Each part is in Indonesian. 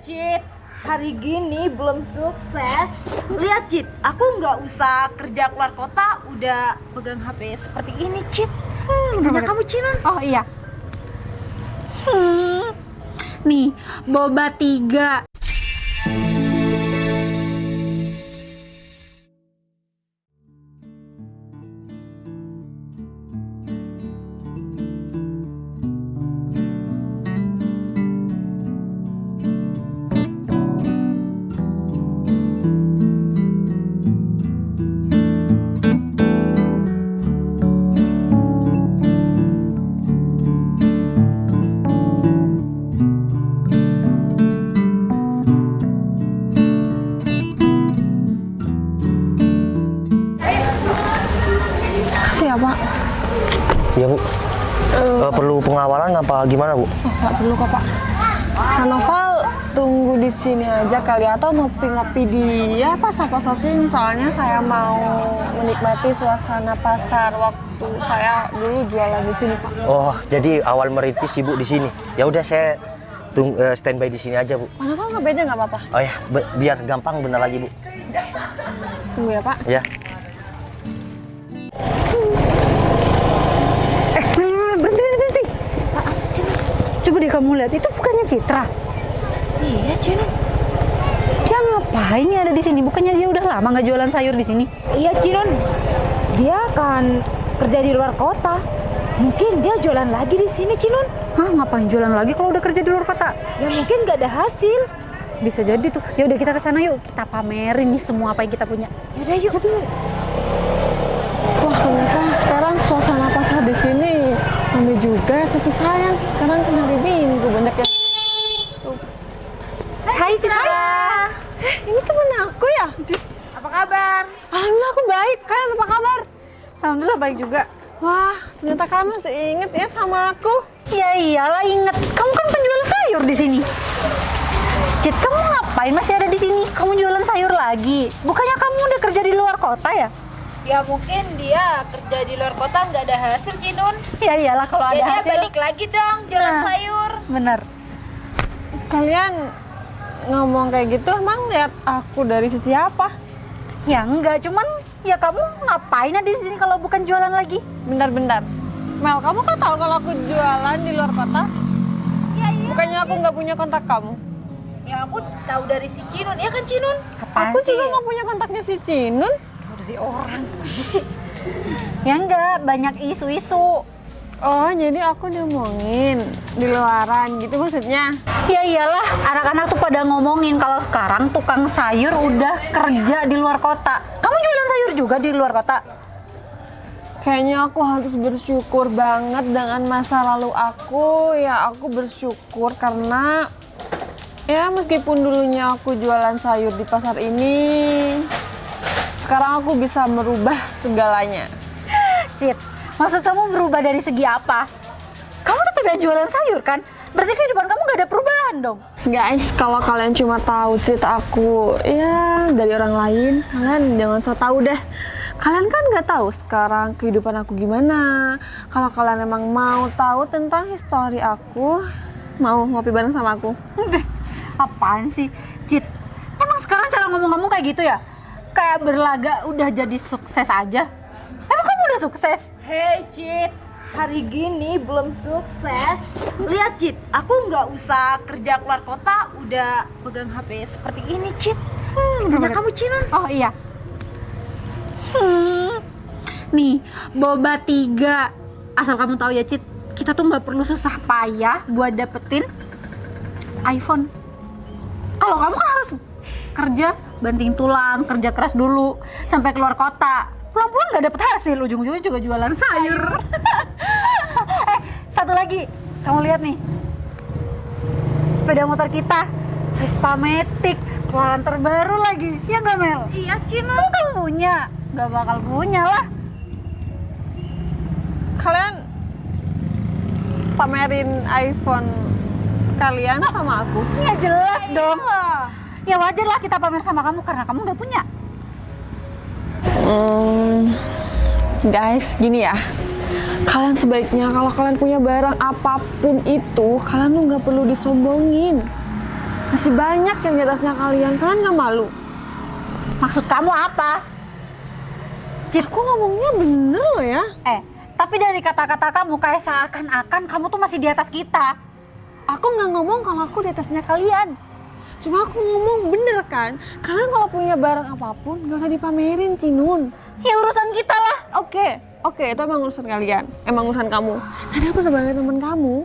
Cit, hari gini belum sukses. Lihat Cit, aku nggak usah kerja keluar kota, udah pegang HP seperti ini Cit. Punya kamu Cinan. Oh iya. Nih, boba 3. Ya Pak. Iya Bu. Perlu pengawalan apa gimana Bu? Nggak perlu kok Pak. Noval tunggu di sini aja kali atau ngopi-ngopi di pasar-pasar sini. Soalnya saya mau menikmati suasana pasar waktu saya dulu jualan di sini Pak. Oh, jadi awal merintis Ibu di sini. Ya udah saya standby di sini aja Bu. Noval nggak beda nggak apa-apa? Oh ya, biar gampang bener lagi Bu. Tunggu ya Pak. Ya. Berhenti. Coba deh kamu lihat, itu bukannya Citra? Iya Cinan. Dia ngapain ya ada di sini? Bukannya dia udah lama nggak jualan sayur di sini? Iya Cinan. Dia kan kerja di luar kota. Mungkin dia jualan lagi di sini Cinan. Hah, ngapain jualan lagi kalau udah kerja di luar kota? Ya mungkin nggak ada hasil. Bisa jadi tuh. Ya udah kita ke sana yuk, kita pamerin nih semua apa yang kita punya. Yaudah yuk. Wah ternyata sekarang suasana pasar di sini ramai juga. Tapi sayang sekarang kan hari Minggu banyak ya. Hai Citra. Ini temen aku ya? Apa kabar? Alhamdulillah aku baik. Kalian apa kabar? Alhamdulillah baik juga. Wah, ternyata kamu masih inget ya sama aku. Ya iyalah inget. Kamu kan penjual sayur di sini. Cit, kamu ngapain masih ada di sini? Kamu jualan sayur lagi? Bukannya kamu udah kerja di luar kota ya? Ya mungkin dia kerja di luar kota nggak ada hasil Cinun. Ya iyalah kalau Ya ada dia hasil. balik lagi dong jualan Nah. sayur. Bener. Kalian ngomong kayak gitu emang lihat aku dari sisi apa? Ya enggak, cuman ya kamu ngapain ada di sini kalau bukan jualan lagi? Bentar-bentar. Mel, kamu kok tahu kalau aku jualan di luar kota? Ya iya. Bukannya aku nggak punya kontak kamu? Ya aku tahu dari si Cinun, ya kan Cinun? Apaan Aku sih? juga nggak punya kontaknya si Cinun. Tahu dari orang sih. Ya enggak, banyak isu-isu. Oh, jadi aku diomongin di luaran gitu maksudnya? Ya iyalah, anak-anak tuh pada ngomongin kalau sekarang tukang sayur udah kerja di luar kota. Kamu jualan sayur juga di luar kota? Kayaknya aku harus bersyukur banget dengan masa lalu aku. Ya aku bersyukur karena ya meskipun dulunya aku jualan sayur di pasar ini, sekarang aku bisa merubah segalanya. Cit, maksud kamu berubah dari segi apa? Kamu tetap ya jualan sayur kan? Berarti kehidupan kamu gak ada perubahan dong? Guys, kalau kalian cuma tahu cerita aku ya dari orang lain, kalian jangan so tahu deh. Kalian kan nggak tahu sekarang kehidupan aku gimana. Kalau kalian emang mau tahu tentang histori aku, mau ngopi bareng sama aku? Apaan sih? Cit, emang sekarang cara ngomong kamu kayak gitu ya? Kayak berlaga udah jadi sukses aja? Emang kamu udah sukses? Hei Cit, hari gini belum sukses. Lihat Cit, aku nggak usah kerja keluar kota, udah pegang HP seperti ini Cit. Punya kamu Cinan. Oh iya. Nih, boba 3. Asal kamu tahu ya Cit, kita tuh nggak perlu susah payah buat dapetin iPhone. Kalau kamu kan harus kerja banting tulang, kerja keras dulu sampai keluar kota. Pulang-pulang nggak dapet hasil, ujung-ujungnya juga jualan sayur. Satu lagi, kamu lihat nih, sepeda motor kita, Vespa Matic, keluaran terbaru lagi, ya nggak Mel? Iya Cinan. Kamu kan punya, nggak bakal punya lah. Kalian pamerin iPhone kalian sama aku? Ya jelas dong. Ya wajar lah kita pamer sama kamu karena kamu nggak punya. Guys, gini ya. Kalian sebaiknya kalau kalian punya barang apapun itu, kalian tuh nggak perlu disombongin. Masih banyak yang di atasnya kalian. Kalian nggak malu? Maksud kamu apa? Cit, Aku ngomongnya bener loh ya. Tapi dari kata-kata kamu kayak seakan-akan kamu tuh masih di atas kita. Aku nggak ngomong kalau aku di atasnya kalian. Cuma aku ngomong bener kan. Kalian kalau punya barang apapun nggak usah dipamerin, Cinun. Ya urusan kita lah. Oke, itu emang urusan kalian. Emang urusan kamu. Tapi aku sebagai teman kamu,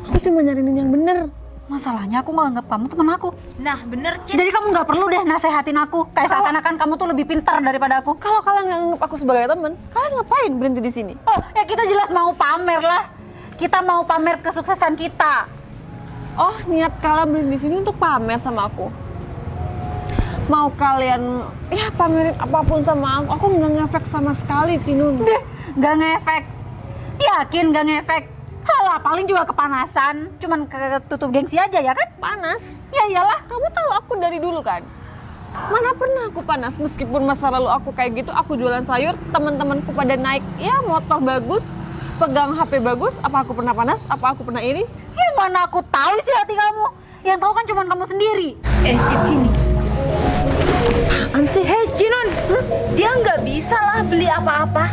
aku cuma nyariin yang bener. Masalahnya aku nggak anggap kamu teman aku. Nah bener Cit. Jadi kamu nggak perlu deh nasehatin aku. Kayak seakan-akan kamu tuh lebih pintar daripada aku. Kalau kalian nggak anggap aku sebagai teman, kalian ngapain berhenti di sini? Oh, ya kita jelas mau pamer lah. Kita mau pamer kesuksesan kita. Oh, niat kalian berhenti di sini untuk pamer sama aku. Mau kalian ya pamerin apapun sama aku nggak ngefek sama sekali, Cinun. Deh, nggak ngefek. Yakin nggak ngefek? Halah, paling juga kepanasan. Cuman ketutup gengsi aja ya kan? Panas. Ya iyalah. Kamu tahu aku dari dulu kan? Mana pernah aku panas, meskipun masa lalu aku kayak gitu, aku jualan sayur, teman-temanku pada naik, ya motor bagus, pegang HP bagus, apa aku pernah panas? Apa aku pernah ini? Ya mana aku tahu isi hati kamu. Yang tahu kan cuma kamu sendiri. Cit sini. Apaan sih? Hei Cinun, dia nggak bisa lah beli apa-apa.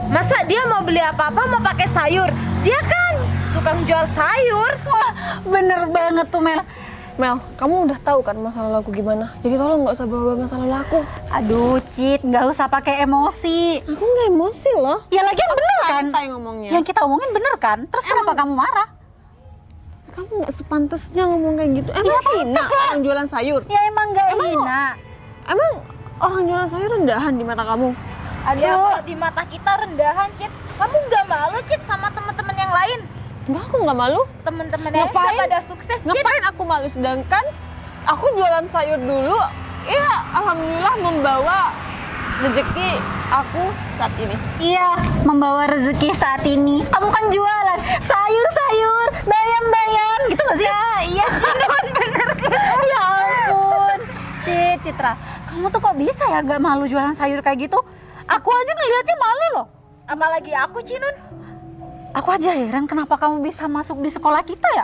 Masa dia mau beli apa-apa mau pakai sayur? Dia kan tukang jual sayur. Wah, bener banget tuh Mel. Mel, kamu udah tahu kan masa lalu aku gimana? Jadi tolong nggak usah bawa masa lalu aku. Aduh, Cit, nggak usah pakai emosi. Aku nggak emosi loh. Ya lagian bener kan? Santai ngomongnya. Yang kita omongin bener kan? Terus kenapa kamu marah? Kamu nggak sepantasnya ngomong kayak gitu. Emang Ya, hina pantas lah. orang jualan sayur? Ya emang nggak Emang hina. Emang orang jualan sayur rendahan di mata kamu? Ya kalau di mata kita rendahan Cit. Kamu nggak malu Cit sama teman-teman yang lain? Enggak, aku nggak malu. Teman-teman yang Ngapain? sudah pada sukses Cit. Ngapain aku malu, sedangkan aku jualan sayur dulu, ya alhamdulillah membawa rezeki aku saat ini. Iya, membawa rezeki saat ini. Kamu kan jualan sayur-sayur, bayam-bayam, gitu nggak sih? Iya, bener. Ya ampun, Citra, kamu tuh kok bisa ya gak malu jualan sayur kayak gitu? Aku aja ngeliatnya malu loh. Apalagi aku Cinun. Aku aja heran kenapa kamu bisa masuk di sekolah kita ya?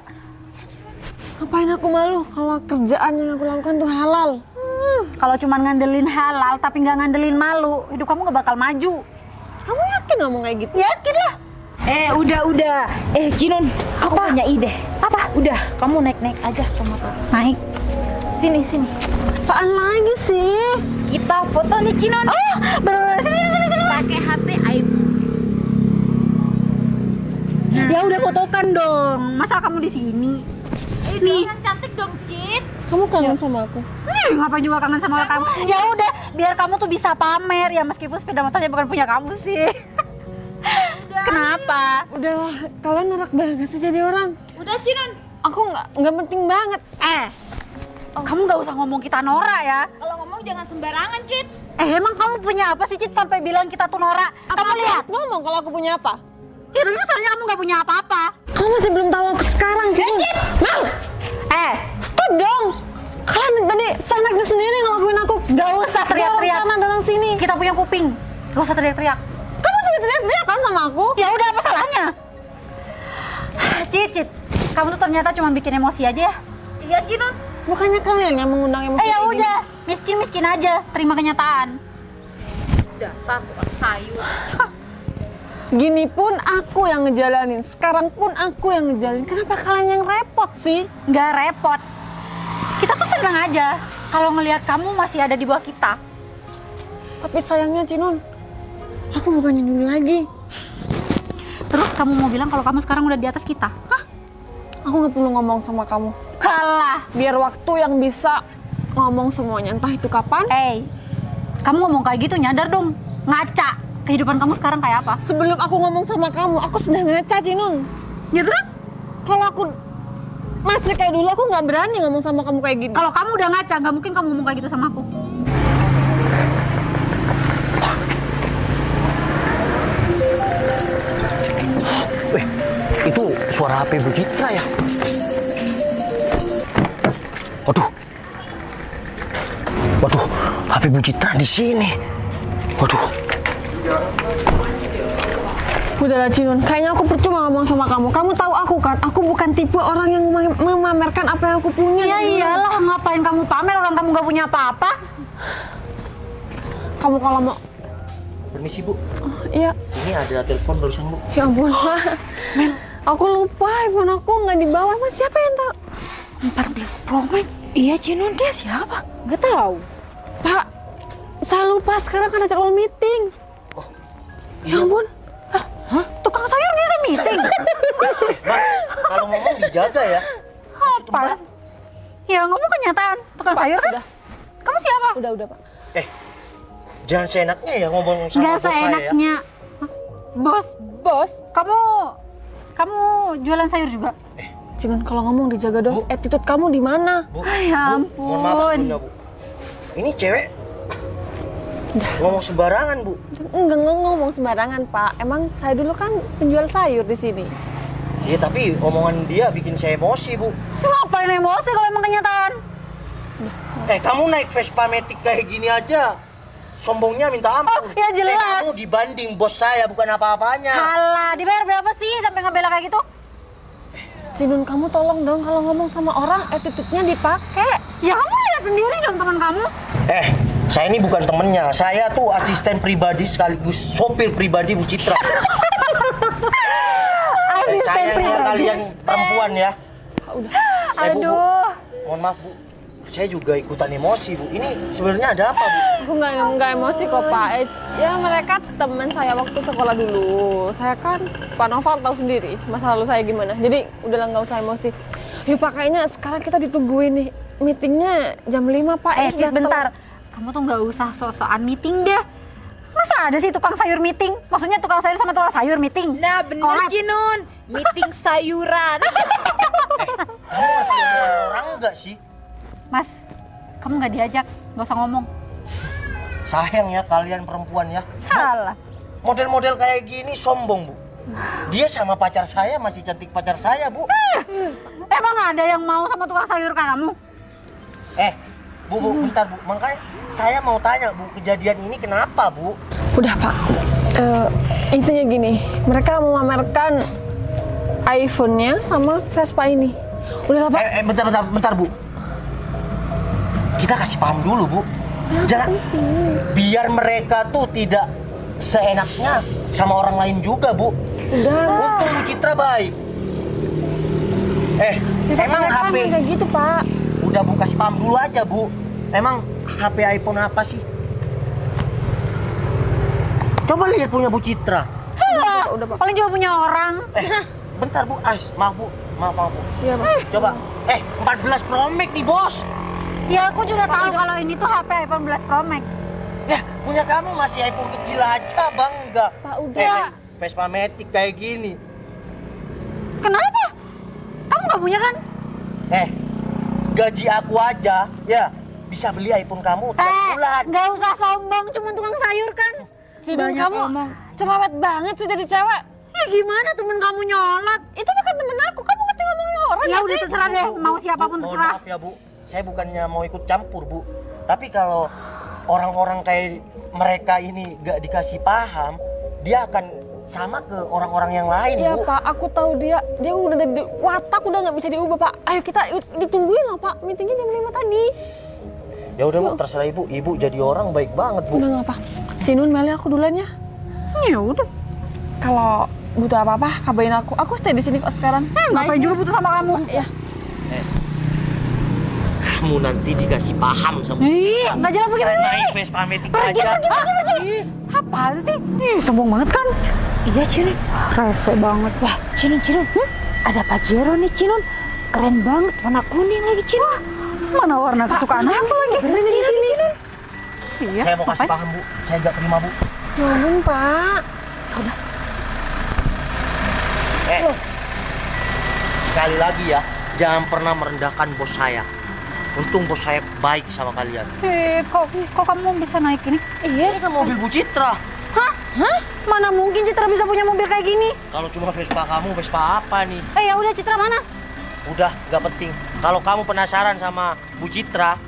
Ngapain aku malu kalau kerjaan yang aku lakukan tuh halal? Kalau cuma ngandelin halal tapi nggak ngandelin malu, hidup kamu nggak bakal maju. Kamu yakin ngomong kayak gitu? Yakin lah. Udah. Cinun, aku punya ide. Apa? Udah, kamu naik aja ke motor. Naik. Sini. Apaan lagi sih? Kita foto nih Cinun. Oh, bener sini. Pakai HP iPhone. Ya udah fotokan dong. Masa kamu di sini? Nih, kan cantik dong Cit. Kamu kangen sama aku? Ngapain juga kangen sama kamu? Ya udah, biar kamu tuh bisa pamer ya meskipun sepeda motornya bukan punya kamu sih. Kenapa? Udah, kalian norak banget sih jadi orang. Udah Cinun. Aku nggak penting banget. Kamu nggak usah ngomong kita norak ya. Kalau ngomong jangan sembarangan Cit. Emang kamu punya apa sih Cit sampai bilang kita tuh norak? Kamu Aku lihat. harus ngomong kalau aku punya apa? Ya tapi masalahnya kamu nggak punya apa-apa. Kamu masih belum tahu aku sekarang, Cin. Mal! Stop dong! Kalian tadi senaknya sendiri ngelakuin aku. Nggak usah teriak-teriak. Dorong sana, dorong sini. Kita punya kuping. Nggak usah teriak-teriak. Kamu juga teriak-teriak kan sama aku? Ya udah, apa salahnya? Cit, kamu tuh ternyata cuma bikin emosi aja ya. Iya Cinun. Bukannya kalian yang mengundang emosi Ya kayak gini? udah, miskin aja. Terima kenyataan. Dasar tukang sayur. Gini pun aku yang ngejalanin, sekarang pun aku yang ngejalanin. Kenapa kalian yang repot sih? Nggak repot. Kita tuh senang aja kalau ngelihat kamu masih ada di bawah kita. Tapi sayangnya Cinun, aku bukan yang dulu lagi. Terus kamu mau bilang kalau kamu sekarang udah di atas kita? Hah? Aku nggak perlu ngomong sama kamu. Kalah. Biar waktu yang bisa ngomong semuanya, entah itu kapan. Kamu ngomong kayak gitu nyadar dong. Ngaca. Kehidupan kamu sekarang kayak apa? Sebelum aku ngomong sama kamu, aku sudah ngaca, Cinun. Ya terus? Kalau aku masih kayak dulu, aku nggak berani ngomong sama kamu kayak gini. Kalau kamu udah ngaca, nggak mungkin kamu ngomong kayak gitu sama aku. Itu suara HP Bu Citra ya? Waduh, HP Bu Citra di sini. Waduh. Udahlah Cinun, kayaknya aku percuma ngomong sama kamu. Kamu tahu aku kan, aku bukan tipe orang yang memamerkan apa yang aku punya. Ya iyalah, ngapain kamu pamer orang kamu gak punya apa-apa? Kamu kalau mau, Permisi Bu, iya. ini ada telepon barusan Bu. Ya ampun Pak. Aku lupa iPhone aku nggak dibawa. Mas siapa yang tahu? 14 Pro Max. Iya Cinun, dia siapa? Nggak tahu. Pak, saya lupa sekarang kan ada jadwal meeting. Ya ampun. Tukang sayur bisa meeting? Mbak, kalau ngomong dijaga ya. Apa? Ya ngomong kenyataan. Tukang sayur kan? Udah, Kamu siapa? udah Pak. Jangan seenaknya ya ngomong sama Gak bos saya ya. seenaknya. Bos, Bos, kamu jualan sayur juga? Cinun, kalau ngomong dijaga dong. Bu. Attitude kamu di mana? Bu, Ya Bu, mohon maaf ampun. sebelumnya Bu. Ini cewek ngomong sembarangan Bu. Enggak ngomong sembarangan Pak. Emang saya dulu kan penjual sayur di sini. Iya tapi omongan dia bikin saya emosi Bu. Ngapain emosi kalau emang kenyataan? Kamu naik Vespa Matic kayak gini aja, sombongnya minta ampun. Oh, ya jelas. Kamu dibanding bos saya bukan apa-apanya. Halah, dibayar berapa sih sampai ngebela kayak gitu? Cinun, kamu tolong dong kalau ngomong sama orang attitude-nya dipakai. Ya kamu lihat sendiri dong teman kamu. Saya ini bukan temennya, saya tuh asisten pribadi sekaligus sopir pribadi Bu Citra. Asisten Sayangnya pribadi. kalian perempuan ya. Udah. Bu, Aduh. mohon maaf Bu, saya juga ikutan emosi Bu. Ini sebenarnya ada apa Bu? Aku nggak emosi kok Pak. Ya mereka teman saya waktu sekolah dulu. Saya kan Pak Noval tahu sendiri masa lalu saya gimana. Jadi udahlah nggak usah emosi. Yuk Pak, kayaknya sekarang kita ditungguin nih. Meetingnya jam 5 Pak. Ini Cit, sudah bentar. Kamu tuh nggak usah sok-sokan meeting deh. Masa ada sih tukang sayur meeting? Maksudnya tukang sayur sama tukang sayur meeting? nah bener Kolab. Cinun, meeting sayuran. Kamu ngerti omongan orang nggak sih? Mas, kamu nggak diajak, nggak usah ngomong. Sayang ya kalian perempuan ya. Salah. Model-model kayak gini sombong Bu. Dia sama pacar saya masih cantik pacar saya Bu. Emang ada yang mau sama tukang sayur kayak kamu? Bu, bentar Bu. Makanya saya mau tanya Bu, kejadian ini kenapa Bu? Udah Pak. Intinya gini, mereka memamerkan iPhone-nya sama Vespa ini. Udah lah Pak. Bentar Bu. Kita kasih paham dulu Bu. Jangan biar mereka tuh tidak seenaknya sama orang lain juga Bu. Udah. Untung Bu Citra baik. Emang mereka HP kayak gitu Pak. udah Bu kasih paham dulu aja Bu. Emang HP iPhone apa sih? Coba lihat punya Bu Citra. Udah Pak. Paling juga punya orang. Bentar Bu, maaf Bu. Maaf Bu. Iya Pak. Coba. 14 Pro Max nih Bos. Ya aku juga tahu kalau ini tuh HP iPhone 11 Pro Max. Ya, punya kamu masih iPhone kecil aja, bangga. Pak udah. Vespa Matic kayak gini. Kenapa? Kamu nggak punya kan? Gaji aku aja, ya bisa beli iPhone kamu tiap bulan. Nggak usah sombong, cuma tukang sayur kan? Cinun, Banyak kamu ngomong. cerewet banget sih jadi cewek. Ya gimana temen kamu nyolot? Itu bukan temen aku, kamu ngerti ngomongin orang Ya nggak udah sih? terserah deh, mau siapapun Mohon terserah. maaf ya Bu, saya bukannya mau ikut campur Bu. Tapi kalau orang-orang kayak mereka ini gak dikasih paham, dia akan sama ke orang-orang yang lain Iya Bu. Pak, aku tahu dia udah dari watak udah nggak bisa diubah Pak. Ayo kita ditungguin lah Pak, meetingnya jam 5 tadi. Ya udah Bu, terserah Ibu jadi orang baik banget Bu. Udah nggak apa. Cinun, Meli aku duluan ya. Ya udah. Kalau butuh apa-apa kabarin aku. Aku stay di sini kok sekarang. Ngapain juga butuh sama kamu? Ya. Kamu nanti dikasih paham sama Ih, nggak jelas bagaimana nih? naik Vespa Matic aja. Apaan sih? Sombong banget kan? Iya Cinun, rese banget. Wah Cinun, ada Pajero nih Cinun. Keren banget, warna kuning lagi Cinun. Mana warna kesukaan aku lagi? Keren ini Cinun. Iya, Saya mau kasih paham Bu, saya gak terima Bu. Ya ampun Pak. Sekali lagi ya, jangan pernah merendahkan bos saya. Untung bos saya baik sama kalian. Kok kamu bisa naik ini? Ini kan mobil Bu Citra. Hah? Mana mungkin Citra bisa punya mobil kayak gini? Kalau cuma Vespa kamu, Vespa apa nih? Ya udah Citra mana? Udah, gak penting. Kalau kamu penasaran sama Bu Citra,